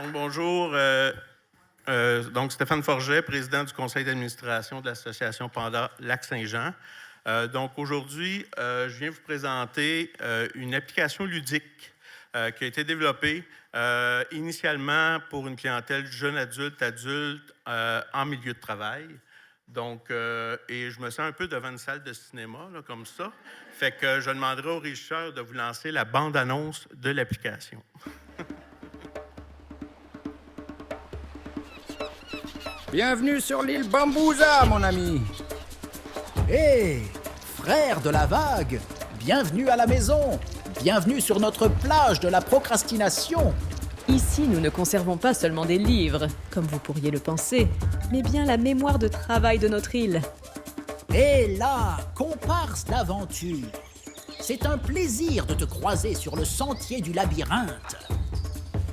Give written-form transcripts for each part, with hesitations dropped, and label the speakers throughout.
Speaker 1: Donc, bonjour. Donc, Stéphane Forget, président du conseil d'administration de l'association Panda Lac-Saint-Jean. Donc, aujourd'hui, je viens vous présenter une application ludique qui a été développée initialement pour une clientèle jeune adulte en milieu de travail. Donc, et je me sens un peu devant une salle de cinéma, là, comme ça. Fait que je demanderai au régisseur de vous lancer la bande-annonce de l'application.
Speaker 2: Bienvenue sur l'île Bambouza, mon ami.
Speaker 3: Hé, frère de la vague, bienvenue à la maison. Bienvenue sur notre plage de la procrastination.
Speaker 4: Ici, nous ne conservons pas seulement des livres, comme vous pourriez le penser, mais bien la mémoire de travail de notre île.
Speaker 3: Et là, comparse d'aventure. C'est un plaisir de te croiser sur le sentier du labyrinthe.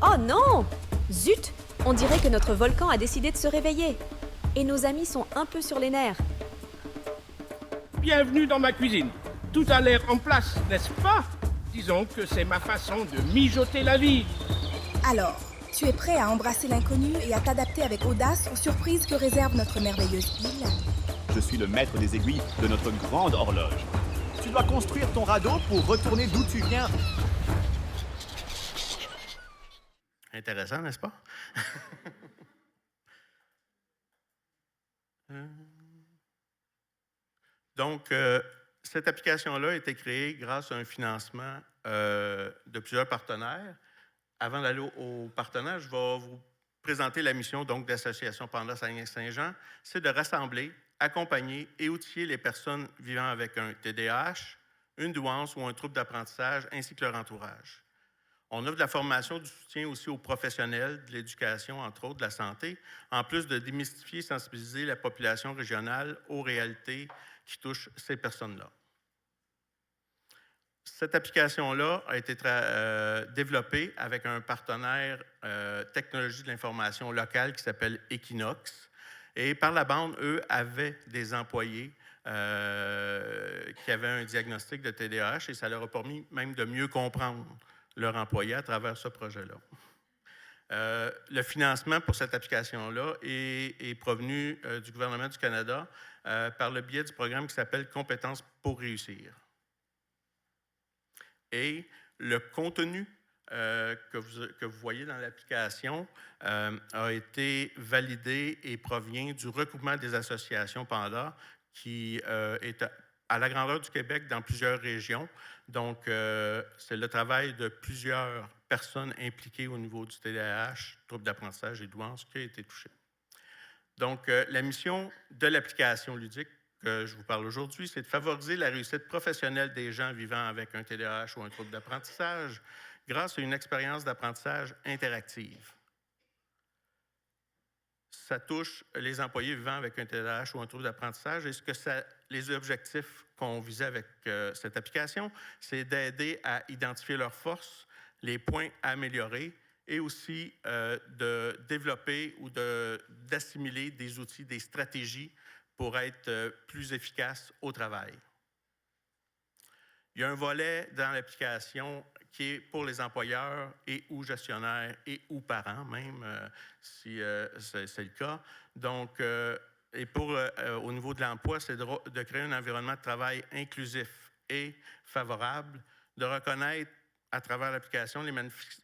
Speaker 4: Oh non! Zut! On dirait que notre volcan a décidé de se réveiller. Et nos amis sont un peu sur les nerfs.
Speaker 5: Bienvenue dans ma cuisine. Tout a l'air en place, n'est-ce pas? Disons que c'est ma façon de mijoter la vie.
Speaker 6: Alors, tu es prêt à embrasser l'inconnu et à t'adapter avec audace aux surprises que réserve notre merveilleuse île?
Speaker 7: Je suis le maître des aiguilles de notre grande horloge. Tu dois construire ton radeau pour retourner d'où tu viens.
Speaker 1: Intéressant, n'est-ce pas? Donc, cette application-là a été créée grâce à un financement de plusieurs partenaires. Avant d'aller aux partenaires, je vais vous présenter la mission donc, de l'Association Panda Saint-Jean. C'est de rassembler, accompagner et outiller les personnes vivant avec un TDAH, une douance ou un trouble d'apprentissage, ainsi que leur entourage. On offre de la formation, du soutien aussi aux professionnels de l'éducation, entre autres de la santé, en plus de démystifier et sensibiliser la population régionale aux réalités qui touchent ces personnes-là. Cette application-là a été développée avec un partenaire technologie de l'information locale qui s'appelle Equinox. Et par la bande, eux avaient des employés qui avaient un diagnostic de TDAH et ça leur a permis même de mieux comprendre leurs employés à travers ce projet-là. Le financement pour cette application-là est provenu du gouvernement du Canada par le biais du programme qui s'appelle Compétences pour réussir. Et le contenu que vous voyez dans l'application a été validé et provient du regroupement des associations Panda qui est à la grandeur du Québec dans plusieurs régions. Donc, c'est le travail de plusieurs personnes impliquées au niveau du TDAH, troubles d'apprentissage et douance, qui a été touché. Donc, la mission de l'application ludique que je vous parle aujourd'hui, c'est de favoriser la réussite professionnelle des gens vivant avec un TDAH ou un trouble d'apprentissage grâce à une expérience d'apprentissage interactive. Ça touche les employés vivant avec un TDAH ou un trouble d'apprentissage. Et les objectifs qu'on visait avec cette application, c'est d'aider à identifier leurs forces, les points à améliorer et aussi de développer ou d'assimiler des outils, des stratégies pour être plus efficaces au travail. Il y a un volet dans l'application qui est pour les employeurs et ou gestionnaires et ou parents même, si c'est le cas. Donc, et au niveau de l'emploi, c'est de créer un environnement de travail inclusif et favorable, de reconnaître à travers l'application les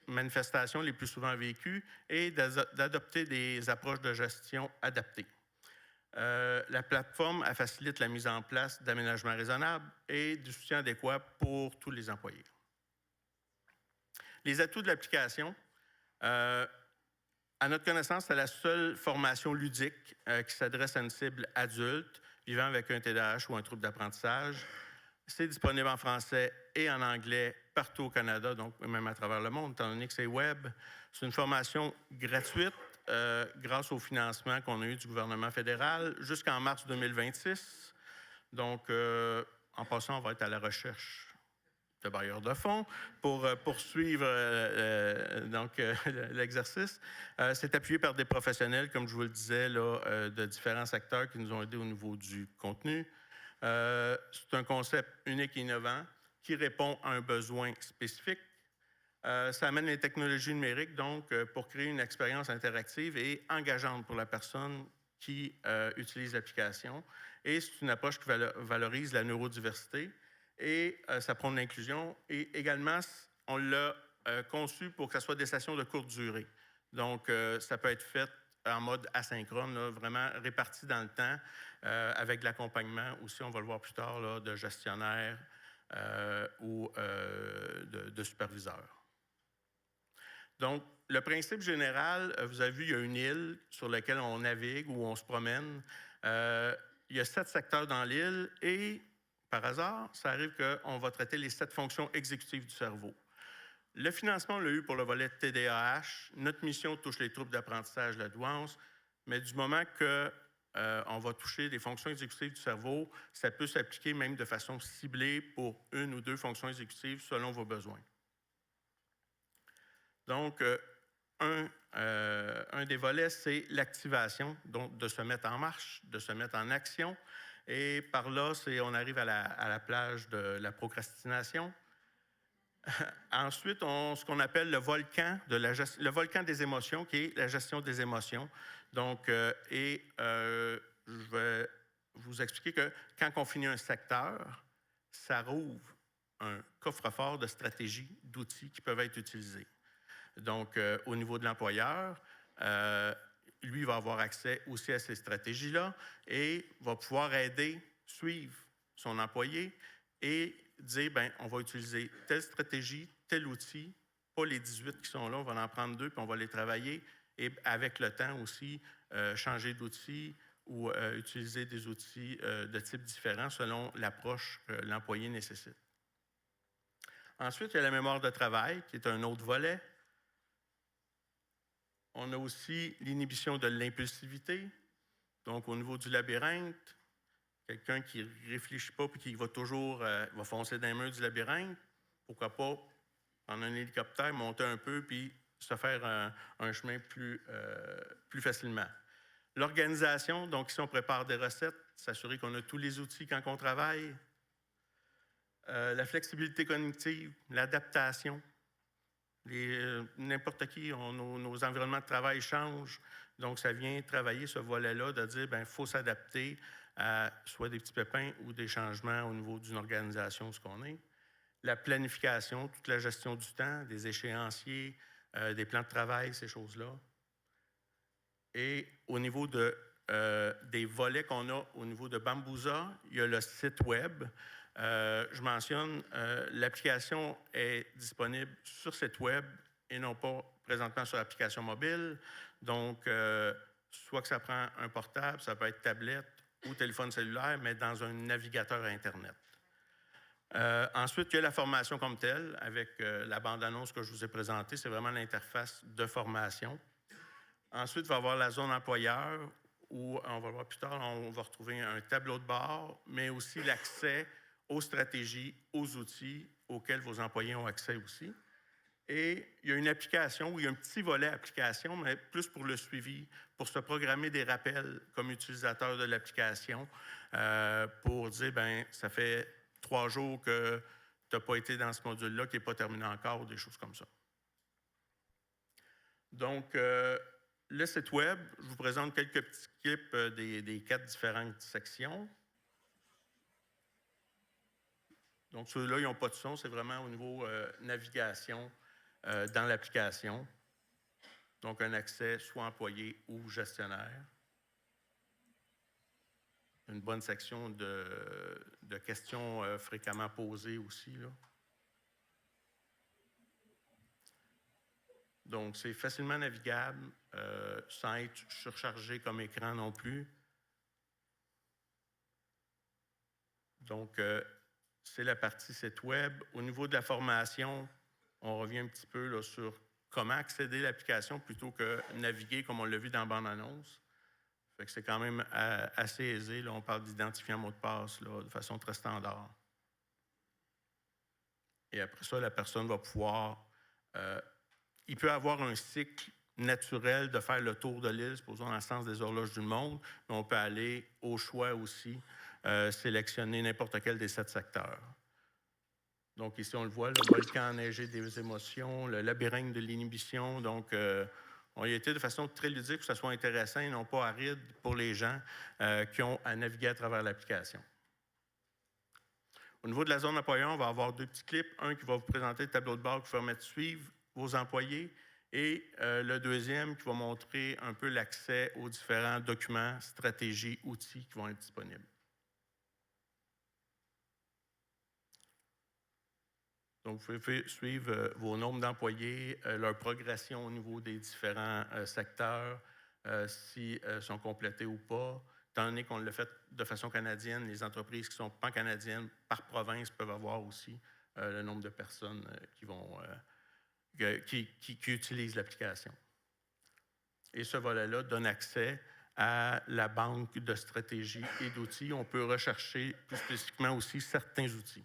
Speaker 1: manifestations les plus souvent vécues et d'adopter des approches de gestion adaptées. La plateforme facilite la mise en place d'aménagements raisonnables et du soutien adéquat pour tous les employés. Les atouts de l'application, à notre connaissance, c'est la seule formation ludique qui s'adresse à une cible adulte vivant avec un TDAH ou un trouble d'apprentissage. C'est disponible en français et en anglais partout au Canada, donc même à travers le monde, étant donné que c'est web. C'est une formation gratuite grâce au financement qu'on a eu du gouvernement fédéral jusqu'en mars 2026. Donc, en passant, on va être à la recherche de bailleurs de fonds pour poursuivre l'exercice. C'est appuyé par des professionnels, comme je vous le disais, là, de différents secteurs qui nous ont aidés au niveau du contenu. C'est un concept unique et innovant qui répond à un besoin spécifique. Ça amène les technologies numériques, donc, pour créer une expérience interactive et engageante pour la personne qui utilise l'application. Et c'est une approche qui valorise la neurodiversité et ça prône l'inclusion. Et également, on l'a conçu pour que ce soit des sessions de courte durée. Donc, ça peut être fait en mode asynchrone, là, vraiment réparti dans le temps, avec de l'accompagnement aussi, on va le voir plus tard, là, de gestionnaires ou de superviseurs. Donc, le principe général, vous avez vu, il y a une île sur laquelle on navigue ou on se promène. Il y a 7 secteurs dans l'île et, par hasard, ça arrive qu'on va traiter les 7 fonctions exécutives du cerveau. Le financement, on l'a eu pour le volet TDAH. Notre mission touche les troubles d'apprentissage de la douance, mais du moment qu'on va toucher des fonctions exécutives du cerveau, ça peut s'appliquer même de façon ciblée pour 1 ou 2 fonctions exécutives selon vos besoins. Donc, un des volets, c'est l'activation, donc de se mettre en marche, de se mettre en action. Et par là, on arrive à la plage de la procrastination. Ensuite, ce qu'on appelle le volcan des émotions, qui est la gestion des émotions. Donc, je vais vous expliquer que quand on finit un secteur, ça rouvre un coffre-fort de stratégies, d'outils qui peuvent être utilisés. Donc, au niveau de l'employeur, lui va avoir accès aussi à ces stratégies-là et va pouvoir aider, suivre son employé et dire, bien, on va utiliser telle stratégie, tel outil, pas les 18 qui sont là, on va en prendre 2 puis on va les travailler et avec le temps aussi, changer d'outils ou utiliser des outils de type différent selon l'approche que l'employé nécessite. Ensuite, il y a la mémoire de travail, qui est un autre volet. On a aussi l'inhibition de l'impulsivité. Donc, au niveau du labyrinthe, quelqu'un qui ne réfléchit pas et qui va toujours va foncer dans les murs du labyrinthe, pourquoi pas prendre un hélicoptère, monter un peu puis se faire un chemin plus facilement. L'organisation, donc ici on prépare des recettes, s'assurer qu'on a tous les outils quand on travaille. La flexibilité cognitive, l'adaptation. N'importe qui, nos environnements de travail changent, donc ça vient travailler ce volet-là de dire, bien, il faut s'adapter à soit des petits pépins ou des changements au niveau d'une organisation, ce qu'on est. La planification, toute la gestion du temps, des échéanciers, des plans de travail, ces choses-là. Et au niveau des volets qu'on a au niveau de Bambooza, il y a le site web. Je mentionne, l'application est disponible sur site web et non pas présentement sur l'application mobile. Donc, soit que ça prend un portable, ça peut être tablette ou téléphone cellulaire, mais dans un navigateur Internet. Ensuite, il y a la formation comme telle, avec la bande-annonce que je vous ai présentée. C'est vraiment l'interface de formation. Ensuite, il va y avoir la zone employeur, où, on va le voir plus tard, on va retrouver un tableau de bord, mais aussi l'accès aux stratégies, aux outils auxquels vos employés ont accès aussi. Et il y a une application, où il y a un petit volet application, mais plus pour le suivi, pour se programmer des rappels comme utilisateur de l'application, pour dire, bien, ça fait 3 jours que tu n'as pas été dans ce module-là, qui n'est pas terminé encore, ou des choses comme ça. Donc, le site web, je vous présente quelques petits clips des 4 différentes sections. Donc, ceux-là, ils n'ont pas de son, c'est vraiment au niveau navigation dans l'application. Donc, un accès soit employé ou gestionnaire. Une bonne section de questions fréquemment posées aussi, là. Donc, c'est facilement navigable, sans être surchargé comme écran non plus. Donc, c'est la partie site web. Au niveau de la formation, on revient un petit peu là, sur comment accéder à l'application plutôt que naviguer comme on l'a vu dans la bande-annonce. Fait que c'est quand même assez aisé. Là, on parle d'identifier un mot de passe là, de façon très standard. Et après ça, la personne va pouvoir... il peut avoir un cycle naturel de faire le tour de l'île, supposons dans le sens des horloges du monde, mais on peut aller au choix aussi, sélectionner n'importe quel des 7 secteurs. Donc ici, on le voit, le volcan enneigé des émotions, le labyrinthe de l'inhibition. Donc, on y a été de façon très ludique pour que ça soit intéressant et non pas aride pour les gens qui ont à naviguer à travers l'application. Au niveau de la zone employeur, on va avoir 2 petits clips. Un qui va vous présenter le tableau de bord qui va permettre de suivre vos employés et le deuxième qui va montrer un peu l'accès aux différents documents, stratégies, outils qui vont être disponibles. Donc, vous pouvez suivre vos nombres d'employés, leur progression au niveau des différents secteurs, s'ils sont complétés ou pas. Étant donné qu'on l'a fait de façon canadienne, les entreprises qui sont pan-canadiennes, par province, peuvent avoir aussi le nombre de personnes qui utilisent l'application. Et ce volet-là donne accès à la banque de stratégies et d'outils. On peut rechercher plus spécifiquement aussi certains outils.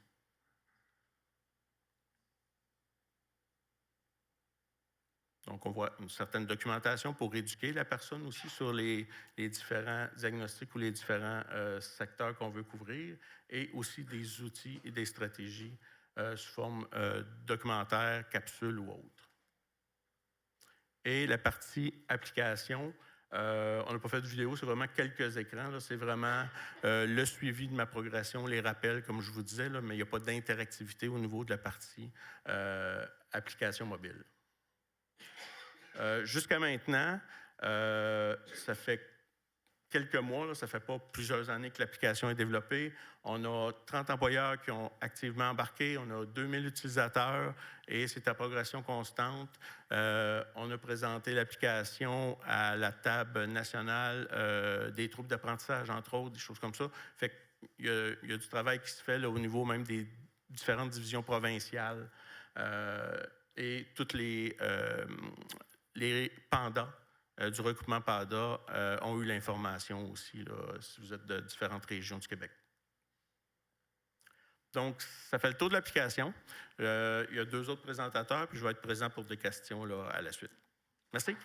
Speaker 1: Donc, on voit une certaine documentation pour éduquer la personne aussi sur les différents diagnostics ou les différents secteurs qu'on veut couvrir et aussi des outils et des stratégies sous forme documentaire, capsule ou autre. Et la partie application, on n'a pas fait de vidéo, c'est vraiment quelques écrans. C'est vraiment le suivi de ma progression, les rappels, comme je vous disais, là, mais il n'y a pas d'interactivité au niveau de la partie application mobile. Jusqu'à maintenant, ça fait quelques mois, là, ça ne fait pas plusieurs années que l'application est développée. On a 30 employeurs qui ont activement embarqué, on a 2000 utilisateurs et c'est à progression constante. On a présenté l'application à la table nationale des troubles d'apprentissage, entre autres, des choses comme ça. Fait qu'il y a du travail qui se fait là, au niveau même des différentes divisions provinciales et toutes les PANDA du regroupement PANDA ont eu l'information aussi, là, si vous êtes de différentes régions du Québec. Donc, ça fait le tour de l'application. Il y a 2 autres présentateurs, puis je vais être présent pour des questions là, à la suite. Merci.